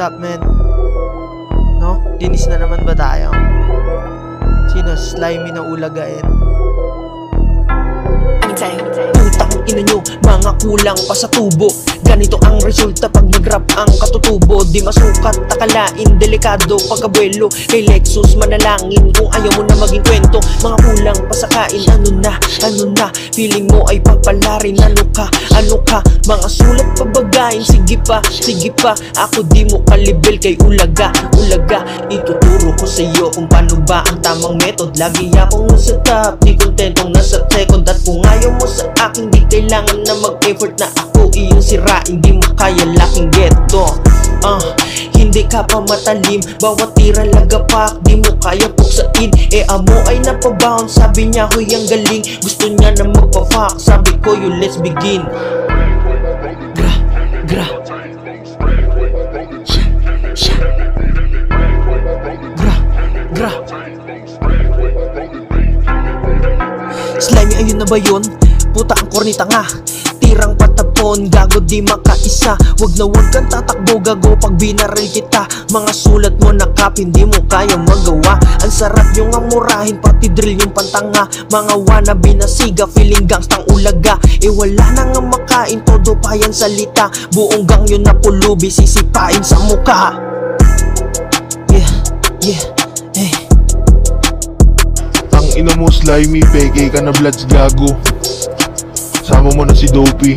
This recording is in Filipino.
Sup, man? No? Dinis na naman ba tayo? Sino? Slimy na ulagain? Putang ina nyo, mga kulang pa sa tubo. Ganito ang resulta pag nag-rap ang katutubo. Di masukat, takalain, delikado pagkabuelo. Kay Lexus manalangin kung ayaw mo na maging kwento. Mga kulang pa sa kain, ano na feeling mo ay pagpalarin, ano ka mga sulat pabagain, sige pa ako di mo kalibel kay ulaga. Ituturo ko sa iyo kung paano ba ang tamang method. Lagi akong nasa top, di kontentong nasa second. At kung ayaw mo sa akin, di kailangan na mag-effort na ako iyong sirain. Di mo kaya laking ghetto. Hindi ka pa matalim, bawat tira lagapak, di mo kaya puksain. Amo ay napabound, sabi niya huy ang galing. Gusto niya na magpa-fuck, sabi ko you let's begin. Gra Slimy, ayun na ba yun? Puta ang kornita nga. Tirang patapon, gago di makaisa. Wag kang tatakbo, gago pag binaril kita. Mga sulat mo na kap, hindi mo kaya magawa. Ang sarap yung amurahin, pati drill yung pantanga. Mga wannabe na siga, feeling gangstang ulaga. Wala na nga makain, todo pa yan salita. Buong gang yun na pulubi, sisipain sa muka. Ang ina mo Slimy, peke ka na bloods gago. Sama mo na si Dopey.